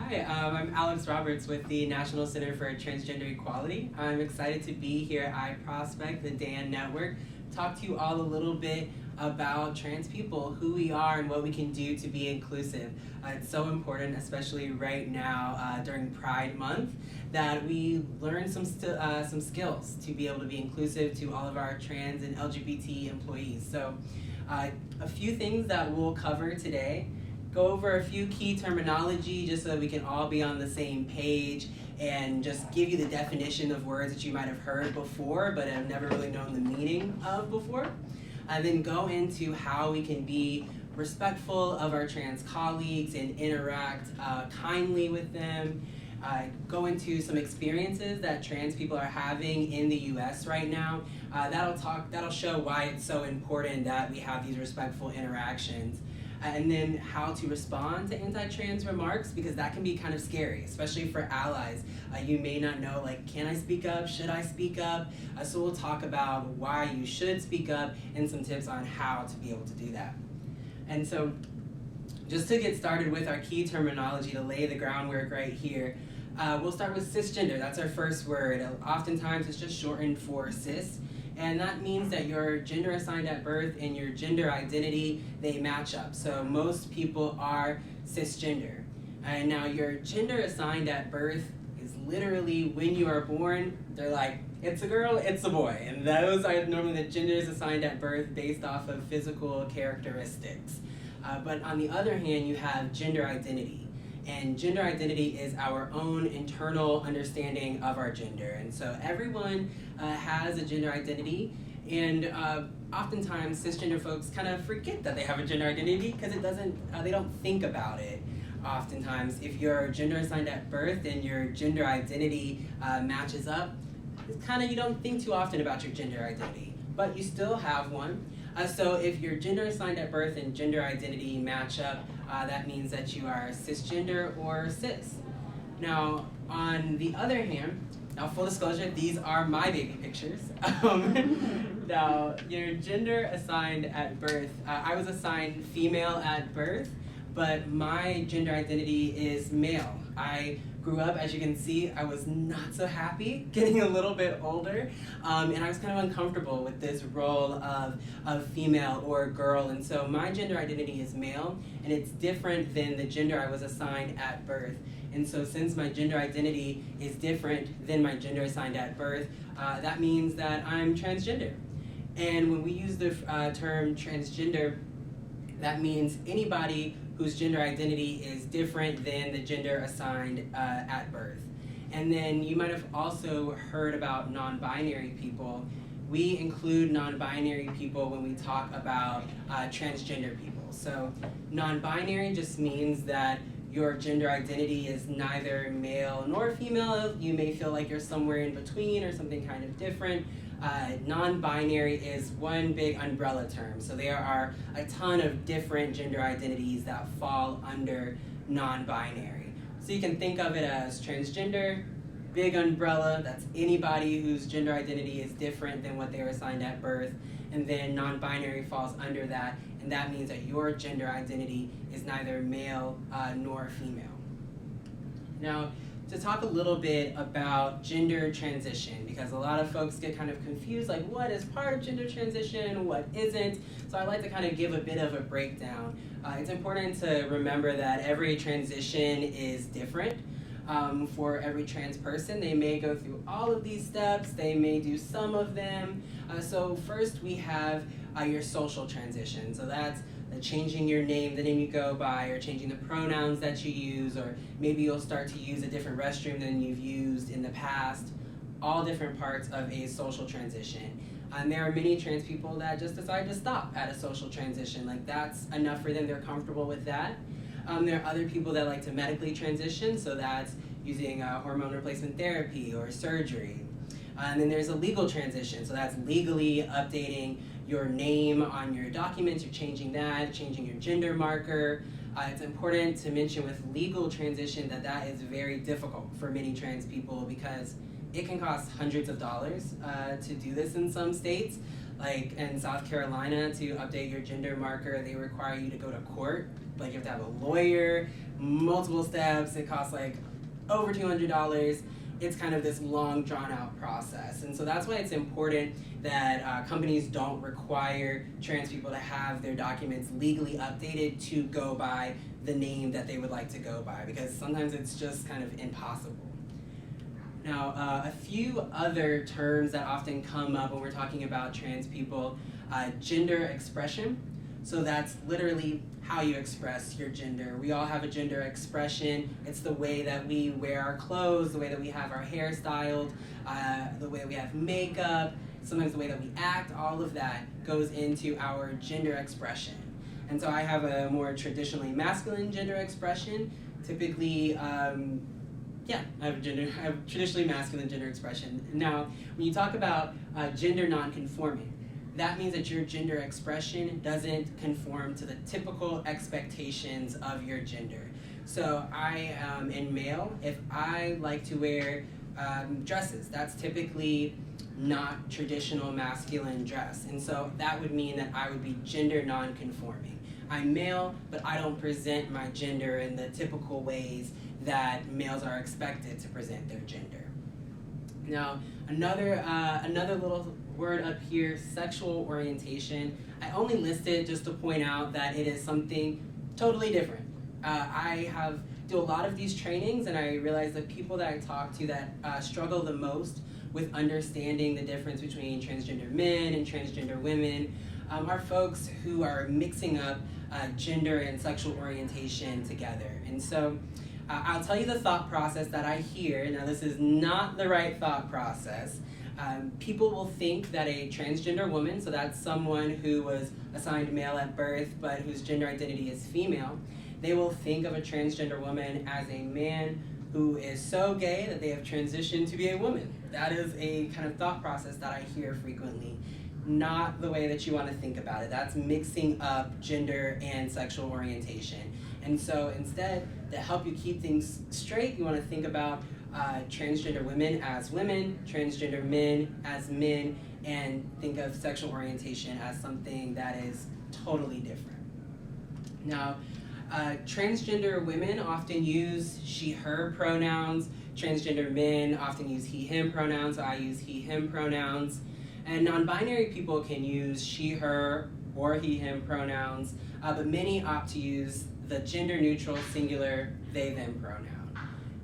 Hi, I'm Alex Roberts with the National Center for Transgender Equality. I'm excited to be here at iProspect, the DAN network, talk to you all a little bit about trans people, who we are and what we can do to be inclusive. It's so important, especially right now during Pride Month, that we learn some skills to be able to be inclusive to all of our trans and LGBT employees. So a few things that we'll cover today. Go over a few key terminology just so that we can all be on the same page and just give you the definition of words that you might have heard before but have never really known the meaning of before. And then go into how we can be respectful of our trans colleagues and interact kindly with them. Go into some experiences that trans people are having in the US right now. That'll show why it's so important that we have these respectful interactions. And then how to respond to anti-trans remarks, because that can be kind of scary, especially for allies. You may not know, like, can I speak up? Should I speak up? So we'll talk about why you should speak up and some tips on how to be able to do that. And so just to get started with our key terminology to lay the groundwork right here, we'll start with cisgender. That's our first word. Oftentimes it's just shortened for cis. And that means that your gender assigned at birth and your gender identity, they match up. So most people are cisgender. And now your gender assigned at birth is literally when you are born, they're like, it's a girl, it's a boy. And those are normally the genders assigned at birth based off of physical characteristics. But on the other hand, you have gender identity. And gender identity is our own internal understanding of our gender. And so everyone has a gender identity, and oftentimes cisgender folks kind of forget that they have a gender identity because they don't think about it. Oftentimes, if your gender assigned at birth and your gender identity matches up, it's kind of, you don't think too often about your gender identity, but you still have one. So if your gender assigned at birth and gender identity match up, that means that you are cisgender or cis. Now, on the other hand, now full disclosure, these are my baby pictures. Now, your gender assigned at birth, I was assigned female at birth, but my gender identity is male. I grew up, as you can see, I was not so happy getting a little bit older, and I was kind of uncomfortable with this role of female or girl, and so my gender identity is male, and it's different than the gender I was assigned at birth. And so since my gender identity is different than my gender assigned at birth, that means that I'm transgender. And when we use the term transgender, that means anybody whose gender identity is different than the gender assigned at birth. And then you might have also heard about non-binary people. We include non-binary people when we talk about transgender people. So non-binary just means that your gender identity is neither male nor female. You may feel like you're somewhere in between or something kind of different. Non-binary is one big umbrella term. So there are a ton of different gender identities that fall under non-binary. So you can think of it as transgender, big umbrella, that's anybody whose gender identity is different than what they were assigned at birth, and then non-binary falls under that, and that means that your gender identity is neither male nor female. Now, to talk a little bit about gender transition, because a lot of folks get kind of confused, like what is part of gender transition, what isn't. So I'd like to kind of give a bit of a breakdown. It's important to remember that every transition is different. For every trans person, they may go through all of these steps, they may do some of them. So first we have your social transition. So that's changing your name, the name you go by, or changing the pronouns that you use, or maybe you'll start to use a different restroom than you've used in the past. All different parts of a social transition. And there are many trans people that just decide to stop at a social transition. Like that's enough for them, they're comfortable with that. There are other people that like to medically transition, so that's using hormone replacement therapy or surgery. And then there's a legal transition, so that's legally updating your name on your documents, you're changing that, changing your gender marker. It's important to mention with legal transition that is very difficult for many trans people because it can cost hundreds of dollars to do this in some states. Like in South Carolina, to update your gender marker, they require you to go to court. Like you have to have a lawyer multiple steps. It costs like over $200. It's kind of this long, drawn-out process. And so that's why it's important that companies don't require trans people to have their documents legally updated to go by the name that they would like to go by, because sometimes it's just kind of impossible. Now, a few other terms that often come up when we're talking about trans people, gender expression. So that's literally how you express your gender. We all have a gender expression. It's the way that we wear our clothes, the way that we have our hair styled, the way that we have makeup, sometimes the way that we act. All of that goes into our gender expression. And so I have a more traditionally masculine gender expression. Typically, I have traditionally masculine gender expression. Now, when you talk about gender nonconforming, that means that your gender expression doesn't conform to the typical expectations of your gender. So I am in male. If I like to wear dresses, that's typically not traditional masculine dress. And so that would mean that I would be gender nonconforming. I'm male, but I don't present my gender in the typical ways that males are expected to present their gender. Now, another little word up here, sexual orientation. I only listed just to point out that it is something totally different. I do a lot of these trainings, and I realize that people that I talk to that struggle the most with understanding the difference between transgender men and transgender women are folks who are mixing up gender and sexual orientation together. And so I'll tell you the thought process that I hear. Now, this is not the right thought process. People will think that a transgender woman, so that's someone who was assigned male at birth but whose gender identity is female, they will think of a transgender woman as a man who is so gay that they have transitioned to be a woman. That is a kind of thought process that I hear frequently. Not the way that you want to think about it. That's mixing up gender and sexual orientation. And so instead, to help you keep things straight, you want to think about transgender women as women, transgender men as men, and think of sexual orientation as something that is totally different. Now, transgender women often use she, her pronouns. Transgender men often use he, him pronouns, so I use he, him pronouns. And non-binary people can use she, her, or he, him pronouns, but many opt to use the gender-neutral singular they, them pronoun.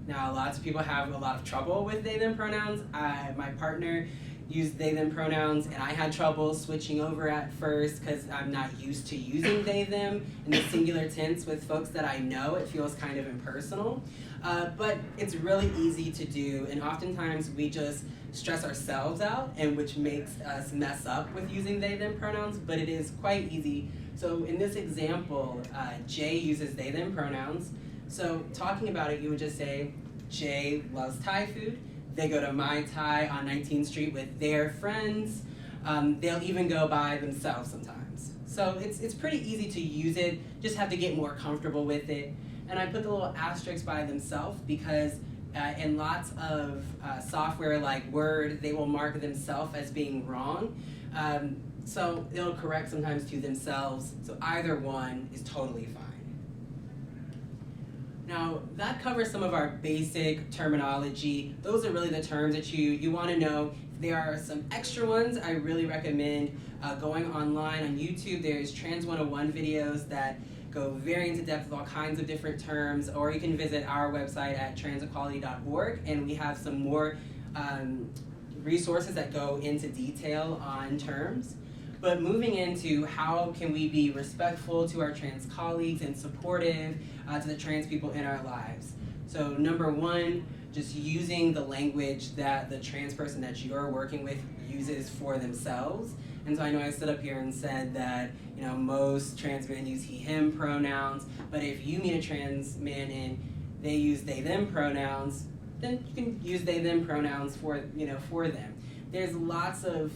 Now, lots of people have a lot of trouble with they, them pronouns. My partner used they, them pronouns, and I had trouble switching over at first because I'm not used to using they, them in the singular tense with folks that I know. It feels kind of impersonal, but it's really easy to do, and oftentimes we just stress ourselves out, and which makes us mess up with using they, them pronouns, but it is quite easy. So in this example, Jay uses they, them pronouns. So talking about it, you would just say, Jay loves Thai food. They go to Mai Tai on 19th Street with their friends. They'll even go by themselves sometimes. So it's pretty easy to use it, just have to get more comfortable with it. And I put the little asterisk by themselves because in lots of software like Word, they will mark themselves as being wrong. So it'll correct sometimes to themselves. So either one is totally fine. Now, that covers some of our basic terminology. Those are really the terms that you want to know. If there are some extra ones, I really recommend going online on YouTube. There's Trans 101 videos that go very into depth with all kinds of different terms, or you can visit our website at transequality.org, and we have some more resources that go into detail on terms. But moving into how can we be respectful to our trans colleagues and supportive to the trans people in our lives. So number one, just using the language that the trans person that you're working with uses for themselves. And so I know I stood up here and said that most trans men use he, him pronouns, but if you meet a trans man and they use they, them pronouns, then you can use they, them pronouns for them. There's lots of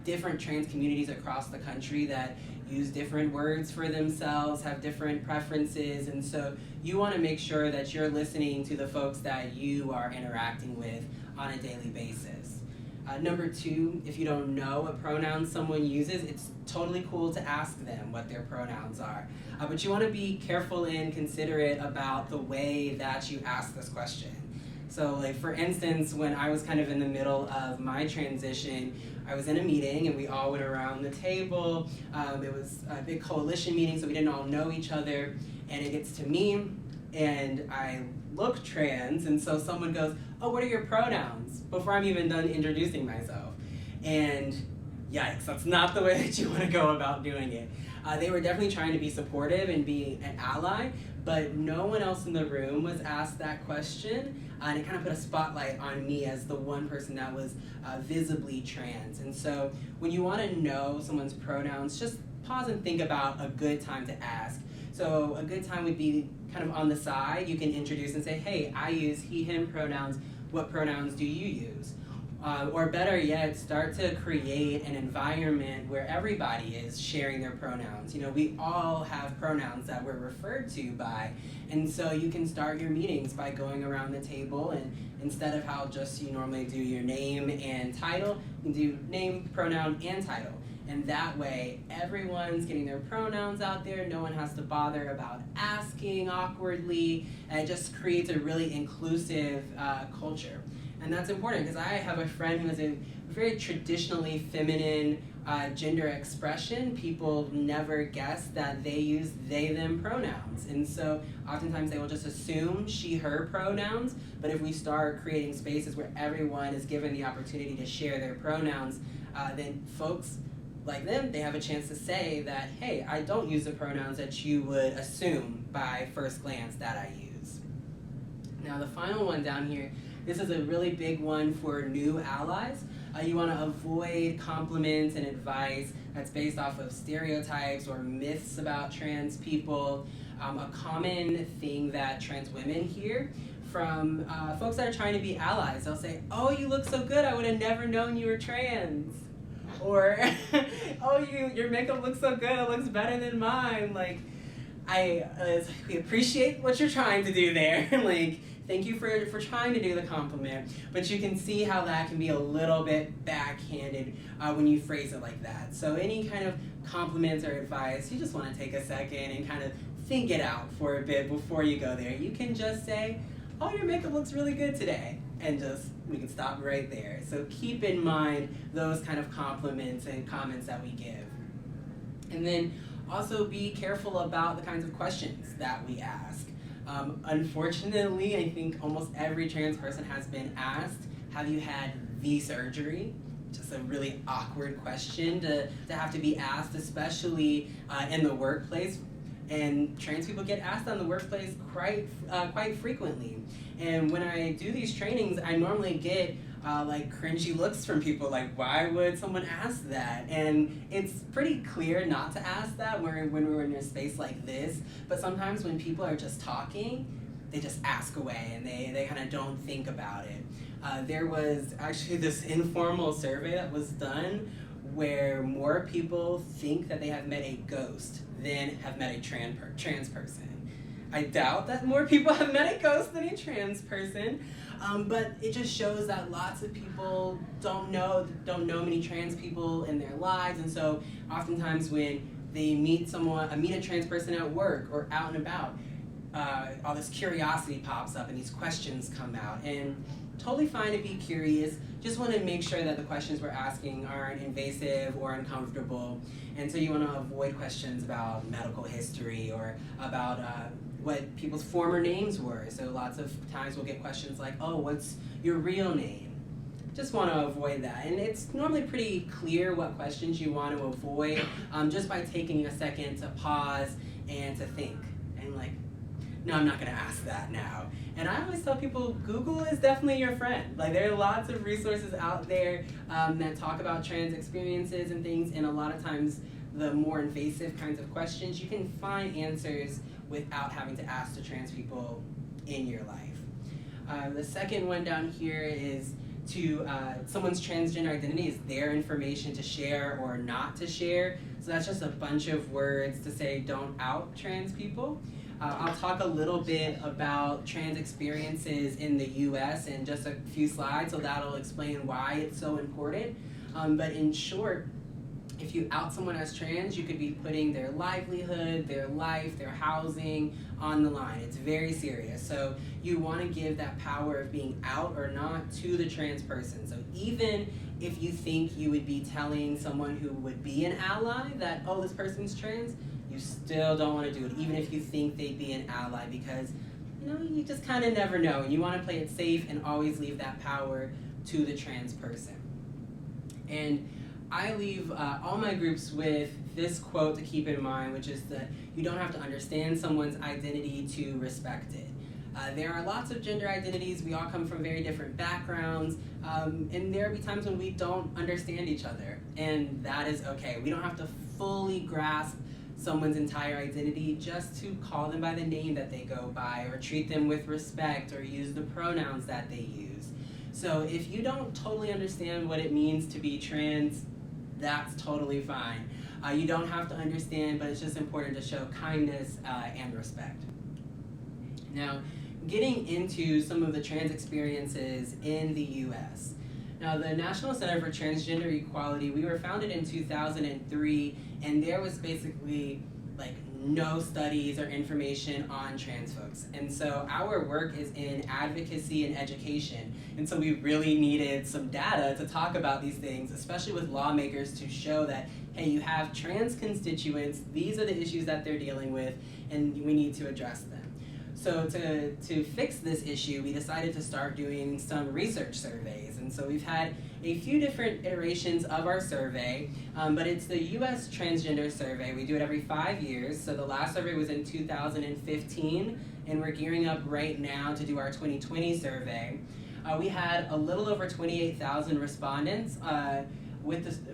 different trans communities across the country that use different words for themselves, have different preferences, and so you want to make sure that you're listening to the folks that you are interacting with on a daily basis. Number two, if you don't know what pronouns someone uses, it's totally cool to ask them what their pronouns are. But you want to be careful and considerate about the way that you ask this question. So like for instance, when I was kind of in the middle of my transition, I was in a meeting and we all went around the table. It was a big coalition meeting, so we didn't all know each other. And it gets to me, and I look trans, and so someone goes, "Oh, what are your pronouns?" before I'm even done introducing myself. And yikes, that's not the way that you want to go about doing it. They were definitely trying to be supportive and be an ally, but no one else in the room was asked that question, and it kind of put a spotlight on me as the one person that was visibly trans. And so when you want to know someone's pronouns, just pause and think about a good time to ask. So a good time would be kind of on the side. You can introduce and say, "Hey, I use he, him pronouns. What pronouns do you use?" Or better yet, start to create an environment where everybody is sharing their pronouns. You know, we all have pronouns that we're referred to by, and so you can start your meetings by going around the table, and instead of how just you normally do your name and title, you can do name, pronoun, and title. And that way, everyone's getting their pronouns out there. No one has to bother about asking awkwardly, and it just creates a really inclusive culture. And that's important because I have a friend who has a very traditionally feminine gender expression. People never guess that they use they, them pronouns. And so oftentimes they will just assume she, her pronouns. But if we start creating spaces where everyone is given the opportunity to share their pronouns, then folks like them, they have a chance to say that, "Hey, I don't use the pronouns that you would assume by first glance that I use." Now the final one down here, this is a really big one for new allies. You want to avoid compliments and advice that's based off of stereotypes or myths about trans people. A common thing that trans women hear from folks that are trying to be allies, they'll say, "Oh, you look so good, I would have never known you were trans." Or, "Oh, your makeup looks so good, it looks better than mine." Like, we appreciate what you're trying to do there. Like, thank you for trying to do the compliment, but you can see how that can be a little bit backhanded when you phrase it like that. So any kind of compliments or advice, you just want to take a second and kind of think it out for a bit before you go there. You can just say, "Oh, your makeup looks really good today," and we can stop right there. So keep in mind those kind of compliments and comments that we give. And then also be careful about the kinds of questions that we ask. Unfortunately, I think almost every trans person has been asked, "Have you had the surgery?" Just a really awkward question to have to be asked, especially in the workplace. And trans people get asked on the workplace quite frequently. And when I do these trainings, I normally get like cringy looks from people, like, "Why would someone ask that?" And it's pretty clear not to ask that when we're in a space like this, but sometimes when people are just talking, they just ask away and they kind of don't think about it. There was actually this informal survey that was done where more people think that they have met a ghost than have met a trans person. I doubt that more people have met a ghost than a trans person, but it just shows that lots of people don't know many trans people in their lives, and so oftentimes when they meet a trans person at work or out and about, all this curiosity pops up and these questions come out, and totally fine to be curious. Just want to make sure that the questions we're asking aren't invasive or uncomfortable, and so you want to avoid questions about medical history or about what people's former names were. So lots of times we'll get questions like, "Oh, what's your real name?" Just want to avoid that. And it's normally pretty clear what questions you want to avoid just by taking a second to pause and to think. And like, no, I'm not going to ask that now. And I always tell people, Google is definitely your friend. Like, there are lots of resources out there that talk about trans experiences and things, and a lot of times the more invasive kinds of questions, you can find answers without having to ask the trans people in your life. The second one down here is someone's transgender identity is their information to share or not to share. So that's just a bunch of words to say don't out trans people. I'll talk a little bit about trans experiences in the US in just a few slides, so that'll explain why it's so important. But in short, if you out someone as trans, you could be putting their livelihood, their life, their housing on the line. It's very serious. So you want to give that power of being out or not to the trans person. So even if you think you would be telling someone who would be an ally that, oh, this person's trans, you still don't want to do it, even if you think they'd be an ally, because you just kind of never know. You want to play it safe and always leave that power to the trans person. And I leave all my groups with this quote to keep in mind, which is that you don't have to understand someone's identity to respect it. There are lots of gender identities. We all come from very different backgrounds, and there will be times when we don't understand each other, and that is okay. We don't have to fully grasp someone's entire identity just to call them by the name that they go by, or treat them with respect, or use the pronouns that they use. So if you don't totally understand what it means to be trans, that's totally fine. You don't have to understand, but it's just important to show kindness and respect. Now, getting into some of the trans experiences in the US. Now, the National Center for Transgender Equality, we were founded in 2003, and there was basically no studies or information on trans folks. And so our work is in advocacy and education. And so we really needed some data to talk about these things, especially with lawmakers, to show that, hey, you have trans constituents, these are the issues that they're dealing with, and we need to address them. So to fix this issue, we decided to start doing some research surveys. And so we've had a few different iterations of our survey, but it's the US Transgender Survey. We do it every 5 years. So the last survey was in 2015, and we're gearing up right now to do our 2020 survey. We had a little over 28,000 respondents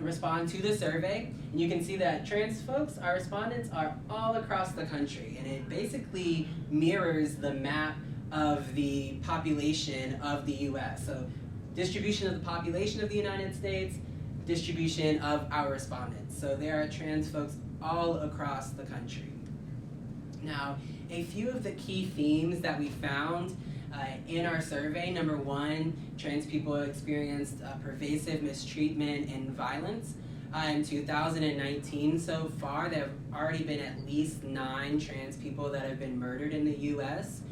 respond to the survey, and you can see that trans folks, our respondents, are all across the country, and it basically mirrors the map of the population of the US. So distribution of the population of the United States, distribution of our respondents. So there are trans folks all across the country. Now, a few of the key themes that we found in our survey: number one, trans people experienced pervasive mistreatment and violence. In 2019 so far, there have already been at least 9 trans people that have been murdered in the US.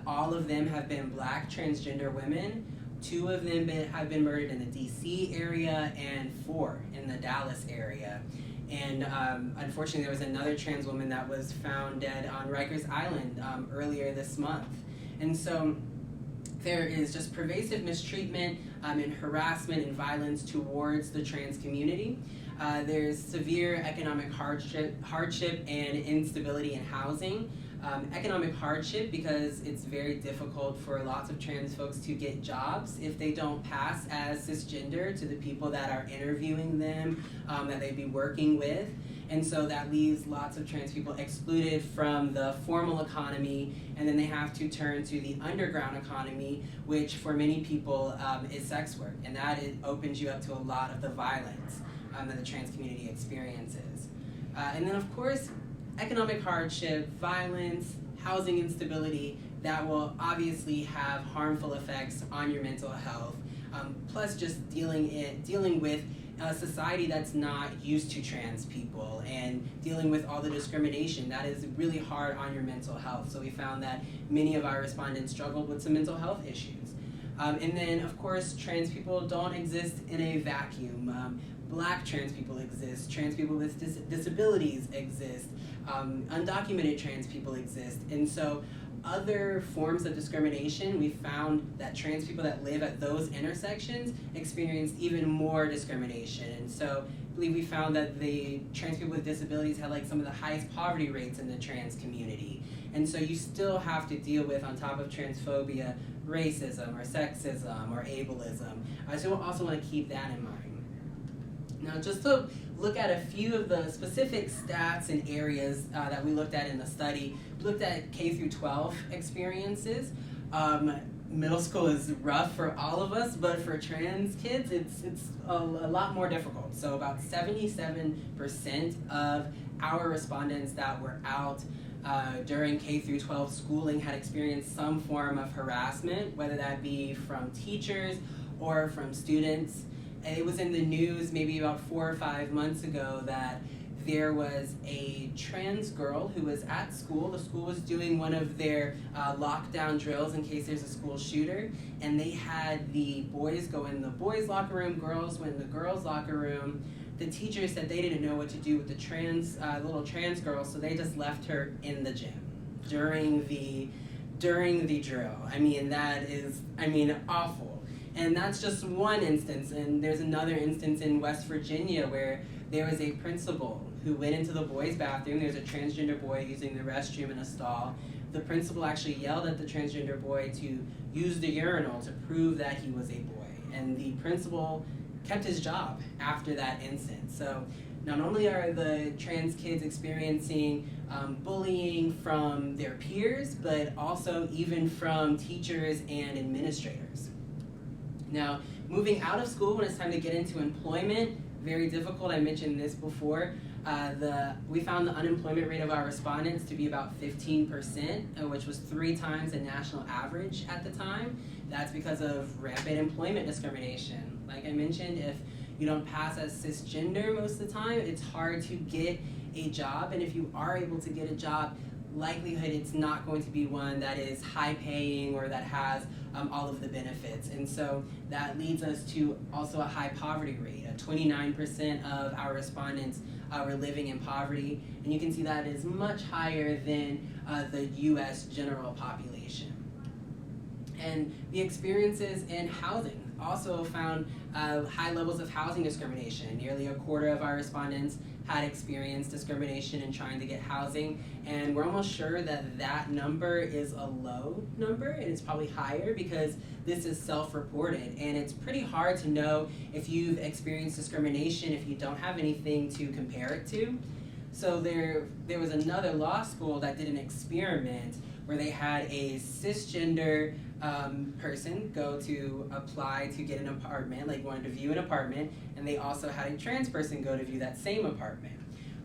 All of them have been Black transgender women. 2 of them have been murdered in the DC area, and 4 in the Dallas area. And unfortunately, there was another trans woman that was found dead on Rikers Island earlier this month. And so there is just pervasive mistreatment and harassment and violence towards the trans community. There's severe economic hardship and instability in housing. Economic hardship because it's very difficult for lots of trans folks to get jobs if they don't pass as cisgender to the people that are interviewing them, that they'd be working with. And so that leaves lots of trans people excluded from the formal economy, and then they have to turn to the underground economy, which for many people is sex work, and that opens you up to a lot of the violence that the trans community experiences. And then of course, economic hardship, violence, housing instability, that will obviously have harmful effects on your mental health, plus just dealing with a society that's not used to trans people and dealing with all the discrimination that is really hard on your mental health. So we found that many of our respondents struggled with some mental health issues. And then of course, trans people don't exist in a vacuum. Black trans people exist, trans people with disabilities exist, undocumented trans people exist. And so other forms of discrimination, we found that trans people that live at those intersections experienced even more discrimination. And so I believe we found that the trans people with disabilities had some of the highest poverty rates in the trans community. And so you still have to deal with, on top of transphobia, racism or sexism or ableism. So we'll also want to keep that in mind. Now, just to look at a few of the specific stats and areas that we looked at in the study, we looked at K through 12 experiences. Middle school is rough for all of us, but for trans kids, it's a lot more difficult. So about 77% of our respondents that were out during K through 12 schooling had experienced some form of harassment, whether that be from teachers or from students. And it was in the news maybe about 4 or 5 months ago that there was a trans girl who was at school. The school was doing one of their lockdown drills in case there's a school shooter, and they had the boys go in the boys' locker room, girls went in the girls' locker room. The teacher said they didn't know what to do with the little trans girl, so they just left her in the gym during the drill. I mean, that is, awful. And that's just one instance, and there's another instance in West Virginia where there was a principal who went into the boys' bathroom. There's a transgender boy using the restroom in a stall. The principal actually yelled at the transgender boy to use the urinal to prove that he was a boy. And the principal kept his job after that incident. So not only are the trans kids experiencing bullying from their peers, but also even from teachers and administrators. Now, moving out of school when it's time to get into employment, very difficult. I mentioned this before. We found the unemployment rate of our respondents to be about 15%, which was 3 times the national average at the time. That's because of rampant employment discrimination. Like I mentioned, if you don't pass as cisgender most of the time, it's hard to get a job, and if you are able to get a job, likelihood it's not going to be one that is high paying or that has all of the benefits. And so that leads us to also a high poverty rate. 29% of our respondents were living in poverty, and you can see that is much higher than the US general population. And the experiences in housing also found high levels of housing discrimination. Nearly a quarter of our respondents had experienced discrimination in trying to get housing, and we're almost sure that that number is a low number, and it's probably higher because this is self-reported, and it's pretty hard to know if you've experienced discrimination if you don't have anything to compare it to. So there was another law school that did an experiment where they had a cisgender person go to apply to get an apartment, like wanted to view an apartment, and they also had a trans person go to view that same apartment.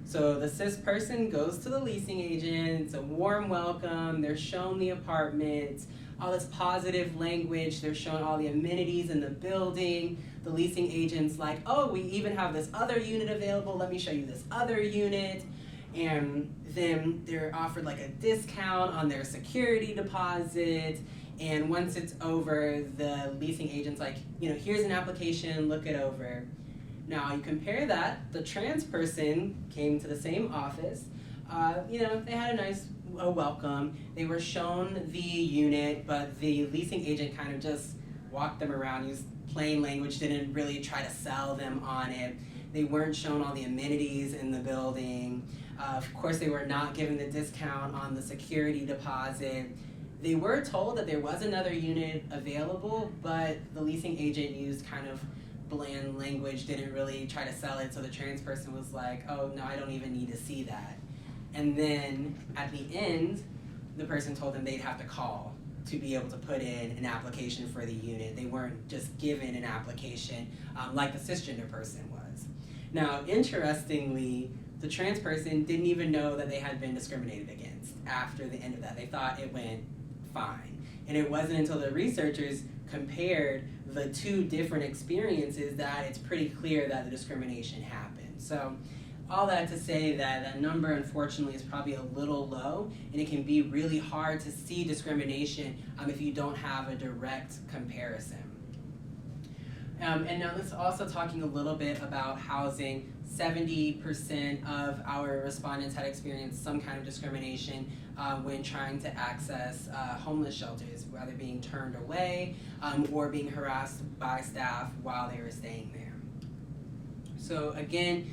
So the cis person goes to the leasing agent, it's a warm welcome, they're shown the apartment, all this positive language, they're shown all the amenities in the building. The leasing agent's like, oh, we even have this other unit available, let me show you this other unit. And then they're offered like a discount on their security deposit. And once it's over, the leasing agent's like, here's an application, look it over. Now you compare that, the trans person came to the same office, they had a nice welcome. They were shown the unit, but the leasing agent kind of just walked them around, used plain language, didn't really try to sell them on it. They weren't shown all the amenities in the building. Of course, they were not given the discount on the security deposit. They were told that there was another unit available, but the leasing agent used kind of bland language, didn't really try to sell it, so the trans person was like, oh, no, I don't even need to see that. And then at the end, the person told them they'd have to call to be able to put in an application for the unit. They weren't just given an application like the cisgender person was. Now, interestingly, the trans person didn't even know that they had been discriminated against after the end of that. They thought it went fine. And it wasn't until the researchers compared the 2 different experiences that it's pretty clear that the discrimination happened. So all that to say that that number, unfortunately, is probably a little low, and it can be really hard to see discrimination if you don't have a direct comparison. And now let's also talking a little bit about housing. 70% of our respondents had experienced some kind of discrimination when trying to access homeless shelters, whether being turned away or being harassed by staff while they were staying there. So again,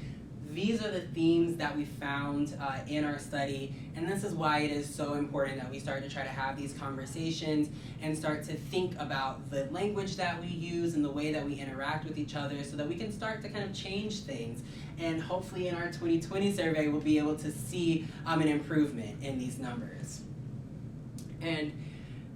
these are the themes that we found in our study, and this is why it is so important that we start to try to have these conversations and start to think about the language that we use and the way that we interact with each other so that we can start to kind of change things. And hopefully in our 2020 survey, we'll be able to see an improvement in these numbers. And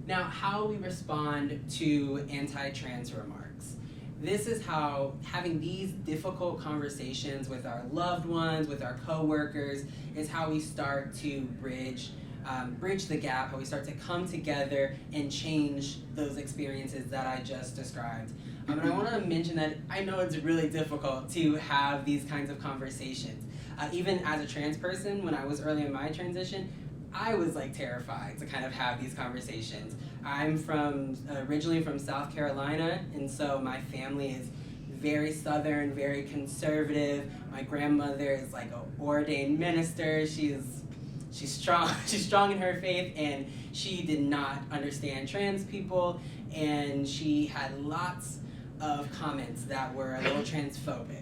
now, how we respond to anti-trans remarks. This is how having these difficult conversations with our loved ones, with our coworkers, is how we start to bridge bridge the gap, how we start to come together and change those experiences that I just described. And I want to mention that I know it's really difficult to have these kinds of conversations. Even as a trans person, when I was early in my transition, I was like terrified to kind of have these conversations. I'm originally from South Carolina, and so my family is very Southern, very conservative. My grandmother is like an ordained minister. She's strong. She's strong in her faith, and she did not understand trans people, and she had lots of comments that were a little transphobic.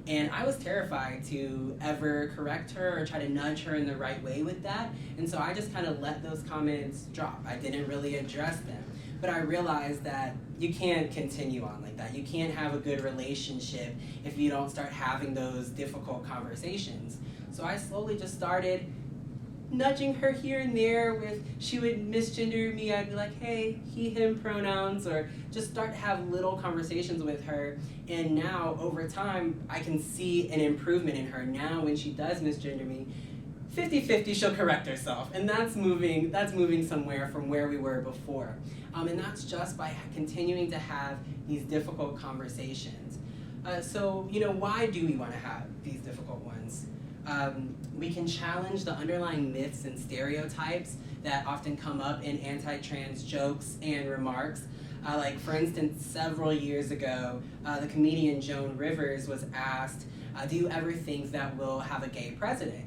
And I was terrified to ever correct her or try to nudge her in the right way with that. And so I just kind of let those comments drop. I didn't really address them. But I realized that you can't continue on like that. You can't have a good relationship if you don't start having those difficult conversations. So I slowly just started nudging her here and there with, she would misgender me, I'd be like, hey, he, him pronouns, or just start to have little conversations with her. And now, over time, I can see an improvement in her. Now, when she does misgender me, 50-50 she'll correct herself. And that's moving somewhere from where we were before. And that's just by continuing to have these difficult conversations. So, why do we want to have these difficult ones? We can challenge the underlying myths and stereotypes that often come up in anti-trans jokes and remarks. Like, for instance, several years ago, the comedian Joan Rivers was asked, do you ever think that we'll have a gay president?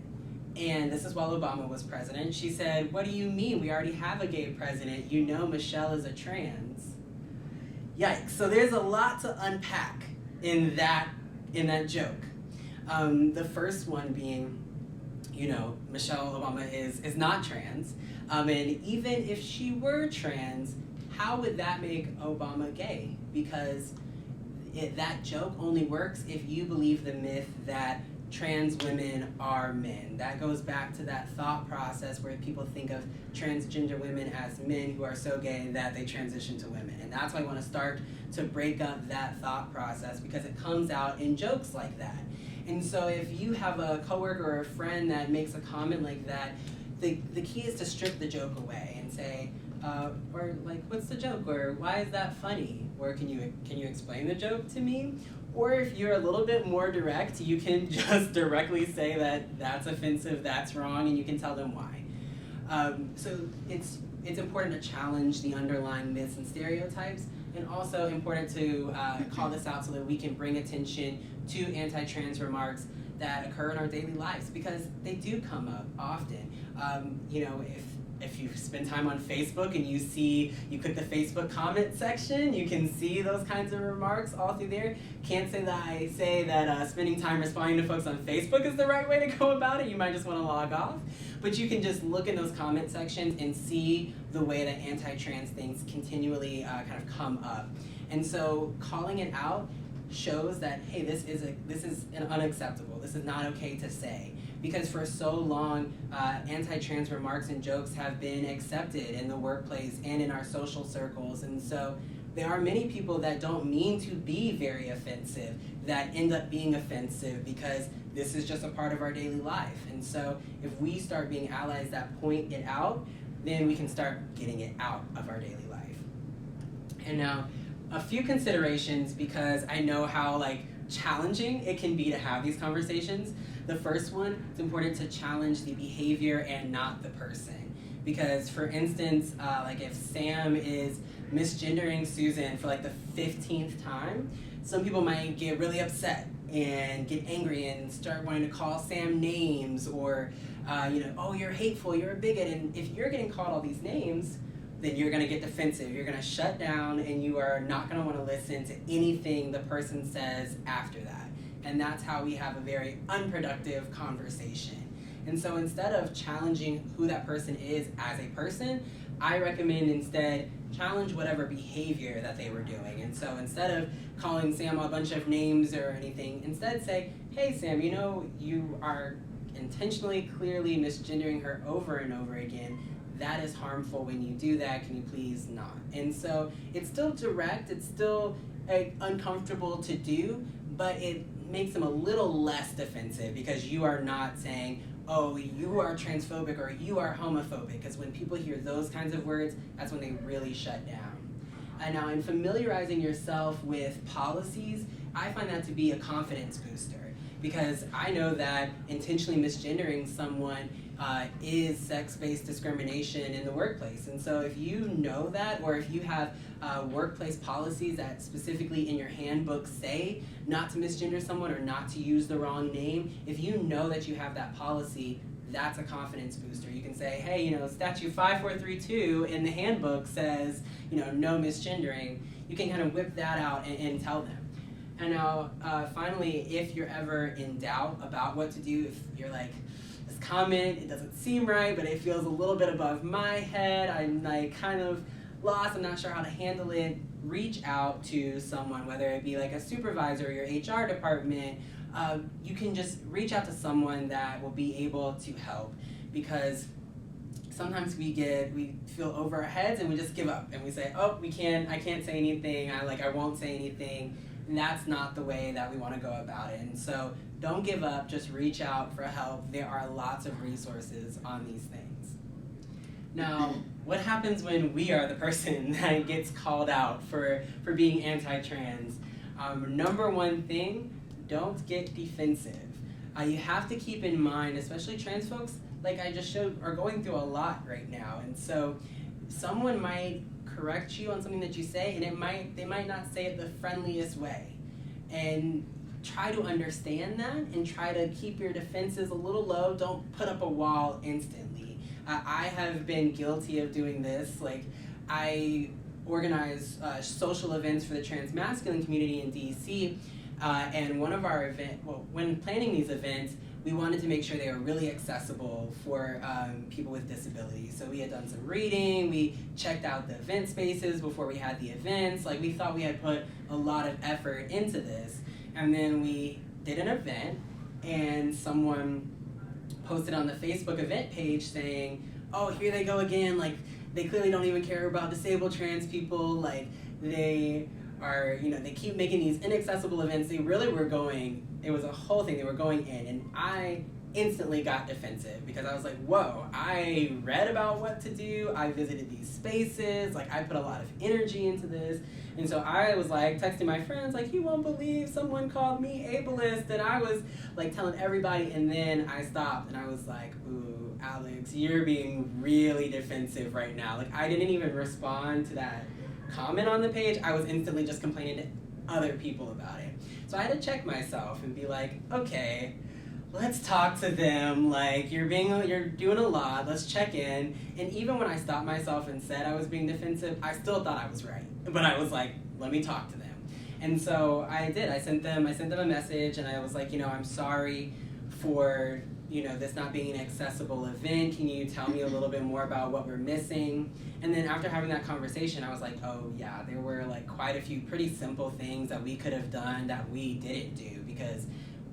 And this is while Obama was president. She said, what do you mean? We already have a gay president. You know Michelle is a trans. Yikes. So there's a lot to unpack in that joke. The first one being, Michelle Obama is not trans. And even if she were trans, how would that make Obama gay? Because that joke only works if you believe the myth that trans women are men. That goes back to that thought process where people think of transgender women as men who are so gay that they transition to women. And that's why I want to start to break up that thought process, because it comes out in jokes like that. And so if you have a coworker or a friend that makes a comment like that, the key is to strip the joke away and say, or like, what's the joke? Or why is that funny? Or can you explain the joke to me? Or if you're a little bit more direct, you can just directly say that that's offensive, that's wrong, and you can tell them why. So it's important to challenge the underlying myths and stereotypes, and also important to call this out so that we can bring attention to anti-trans remarks that occur in our daily lives, because they do come up often. If you spend time on Facebook and you click the Facebook comment section, you can see those kinds of remarks all through there. Can't say that I say that spending time responding to folks on Facebook is the right way to go about it. You might just want to log off. But you can just look in those comment sections and see the way that anti-trans things continually kind of come up. And so calling it out shows that, hey, this is unacceptable. This is not okay to say. Because for so long, anti-trans remarks and jokes have been accepted in the workplace and in our social circles. And so there are many people that don't mean to be very offensive that end up being offensive because this is just a part of our daily life. And so if we start being allies that point it out, then we can start getting it out of our daily life. And now, a few considerations, because I know how challenging it can be to have these conversations. The first one, it's important to challenge the behavior and not the person. Because for instance, if Sam is misgendering Susan for the 15th time, some people might get really upset and get angry and start wanting to call Sam names, or oh, you're hateful, you're a bigot. And if you're getting called all these names, then you're gonna get defensive, you're gonna shut down, and you are not gonna wanna listen to anything the person says after that. And that's how we have a very unproductive conversation. And so instead of challenging who that person is as a person, I recommend instead challenge whatever behavior that they were doing. And so instead of calling Sam a bunch of names or anything, instead say, hey Sam, you are intentionally, clearly misgendering her over and over again. That is harmful when you do that, can you please not? And so it's still direct, it's still uncomfortable to do, but it makes them a little less defensive, because you are not saying, oh, you are transphobic or you are homophobic, because when people hear those kinds of words, that's when they really shut down. And now in familiarizing yourself with policies, I find that to be a confidence booster, because I know that intentionally misgendering someone is sex-based discrimination in the workplace. And so if you know that, or if you have workplace policies that specifically in your handbook say not to misgender someone or not to use the wrong name, if you know that you have that policy, that's a confidence booster. You can say, hey, statute 5432 in the handbook says, no misgendering. You can kind of whip that out and tell them. And now, finally, if you're ever in doubt about what to do, if you're like, this comment, it doesn't seem right, but it feels a little bit above my head, I'm like kind of lost, I'm not sure how to handle it, reach out to someone, whether it be like a supervisor or your HR department. You can just reach out to someone that will be able to help, because sometimes we feel over our heads and we just give up and we say, oh, I can't say anything, I won't say anything. And that's not the way that we want to go about it. And so don't give up, just reach out for help. There are lots of resources on these things. Now, what happens when we are the person that gets called out for being anti-trans? Number one thing, don't get defensive. You have to keep in mind, especially trans folks, like I just showed, are going through a lot right now. And so someone might correct you on something that you say, and they might not say it the friendliest way. And try to understand that and try to keep your defenses a little low. Don't put up a wall instantly. I have been guilty of doing this. Like, I organize social events for the trans masculine community in DC, and one of our when planning these events, we wanted to make sure they were really accessible for people with disabilities. So we had done some reading, we checked out the event spaces before we had the events. Like, we thought we had put a lot of effort into this. And then we did an event, and someone posted on the Facebook event page saying, oh, here they go again, like, they clearly don't even care about disabled trans people, like, they are, they keep making these inaccessible events. They really were going, it was a whole thing, they were going in, and I instantly got defensive, because I was like, whoa, I read about what to do, I visited these spaces, like, I put a lot of energy into this. And so I was like texting my friends, like, you won't believe someone called me ableist, and I was like telling everybody, and then I stopped and I was like, ooh, Alex, you're being really defensive right now. Like, I didn't even respond to that comment on the page, I was instantly just complaining to other people about it. So I had to check myself and be like, okay, let's talk to them, like, you're doing a lot, let's check in. And even when I stopped myself and said I was being defensive, I still thought I was right. But I was like, let me talk to them. And so I did, I sent them a message, and I was like, I'm sorry for, this not being an accessible event. Can you tell me a little bit more about what we're missing? And then after having that conversation, I was like, oh yeah, there were like quite a few pretty simple things that we could have done that we didn't do, because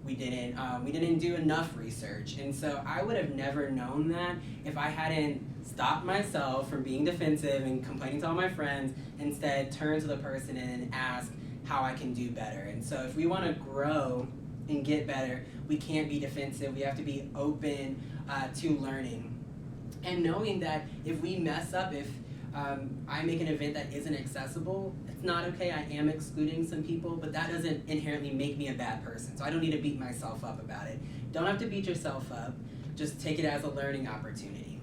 we didn't do enough research. And so I would have never known that if I hadn't stopped myself from being defensive and complaining to all my friends, instead turn to the person and ask how I can do better. And so if we want to grow and get better, we can't be defensive. We have to be open to learning. And knowing that if we mess up, if I make an event that isn't accessible, it's not okay. I am excluding some people, but that doesn't inherently make me a bad person. So I don't need to beat myself up about it. Don't have to beat yourself up. Just take it as a learning opportunity.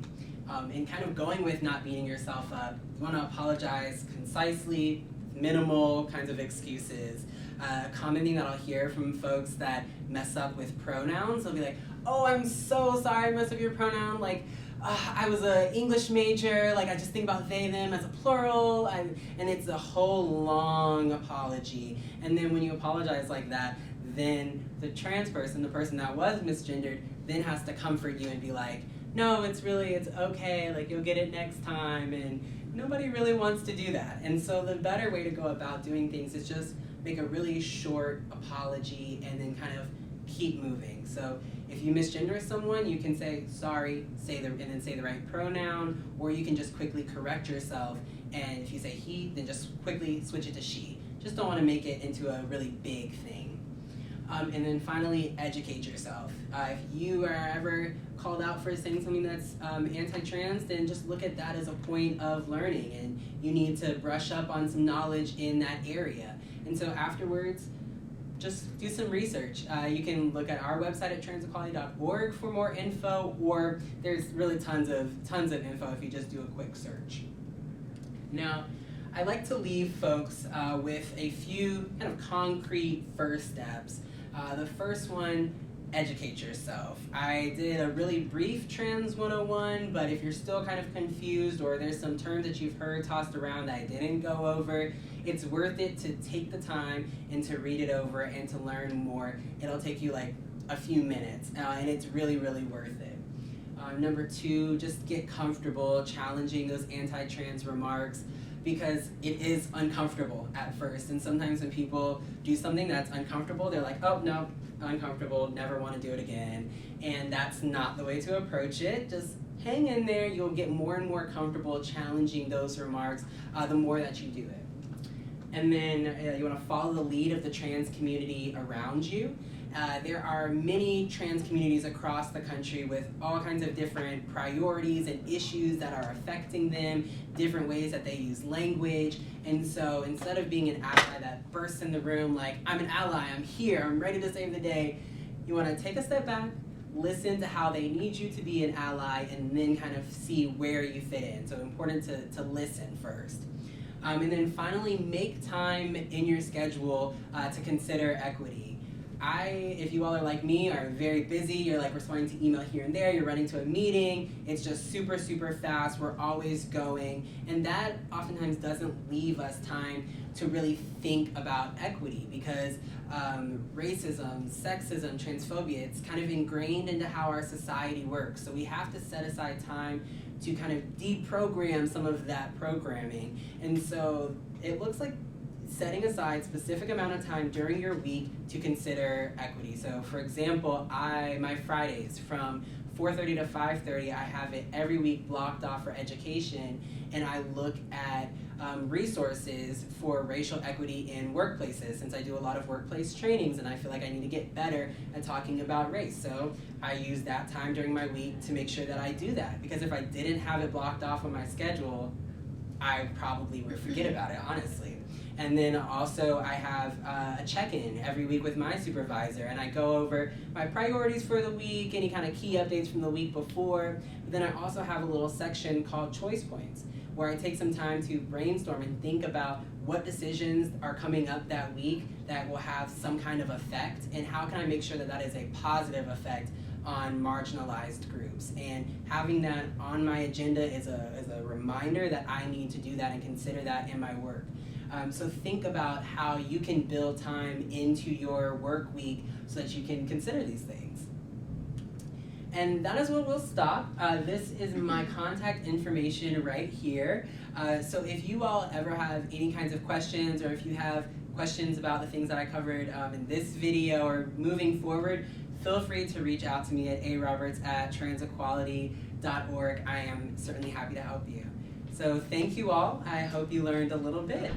And kind of going with not beating yourself up, you want to apologize concisely, minimal kinds of excuses. A common thing that I'll hear from folks that mess up with pronouns, they'll be like, oh, I'm so sorry I messed up your pronoun. Like, I was an English major, like, I just think about they, them as a plural, and it's a whole long apology. And then when you apologize like that, then the trans person, the person that was misgendered, then has to comfort you and be like, no, it's okay, like, you'll get it next time, and nobody really wants to do that. And so the better way to go about doing things is just make a really short apology and then kind of keep moving. So if you misgender someone, you can say sorry, and then say the right pronoun, or you can just quickly correct yourself, and if you say he, then just quickly switch it to she. Just don't want to make it into a really big thing. And then finally, educate yourself. If you are ever called out for saying something that's anti-trans, then just look at that as a point of learning, and you need to brush up on some knowledge in that area. And so afterwards, just do some research. You can look at our website at transequality.org for more info, or there's really tons of info if you just do a quick search. Now, I like to leave folks with a few kind of concrete first steps. The first one, educate yourself. I did a really brief Trans 101, but if you're still kind of confused or there's some terms that you've heard tossed around that I didn't go over, it's worth it to take the time and to read it over and to learn more. It'll take you like a few minutes, and it's really, really worth it. Number two, just get comfortable challenging those anti-trans remarks, because it is uncomfortable at first. And sometimes when people do something that's uncomfortable, they're like, oh, no, uncomfortable, never want to do it again. And that's not the way to approach it. Just hang in there. You'll get more and more comfortable challenging those remarks the more that you do it. And then you want to follow the lead of the trans community around you. There are many trans communities across the country with all kinds of different priorities and issues that are affecting them, different ways that they use language. And so instead of being an ally that bursts in the room like, I'm an ally, I'm here, I'm ready to save the day, you want to take a step back, listen to how they need you to be an ally, and then kind of see where you fit in. So important to listen first. And then finally, make time in your schedule to consider equity. If you all are like me, are very busy, you're like responding to email here and there, you're running to a meeting, it's just super, super fast, we're always going, and that oftentimes doesn't leave us time to really think about equity, because racism, sexism, transphobia, it's kind of ingrained into how our society works. So we have to set aside time to kind of deprogram some of that programming. And so it looks like setting aside specific amount of time during your week to consider equity. So for example, my Fridays from 4:30 to 5:30, I have it every week blocked off for education, and I look at resources for racial equity in workplaces, since I do a lot of workplace trainings and I feel like I need to get better at talking about race. So I use that time during my week to make sure that I do that, because if I didn't have it blocked off on my schedule, I probably would forget about it, honestly. And then also I have a check-in every week with my supervisor, and I go over my priorities for the week, any kind of key updates from the week before. But then I also have a little section called Choice Points, where I take some time to brainstorm and think about what decisions are coming up that week that will have some kind of effect, and how can I make sure that that is a positive effect on marginalized groups. And having that on my agenda is a reminder that I need to do that and consider that in my work. So think about how you can build time into your work week so that you can consider these things. And that is where we'll stop. This is my contact information right here. So if you all ever have any kinds of questions, or if you have questions about the things that I covered in this video or moving forward, feel free to reach out to me at aroberts@transequality.org. I am certainly happy to help you. So thank you all. I hope you learned a little bit.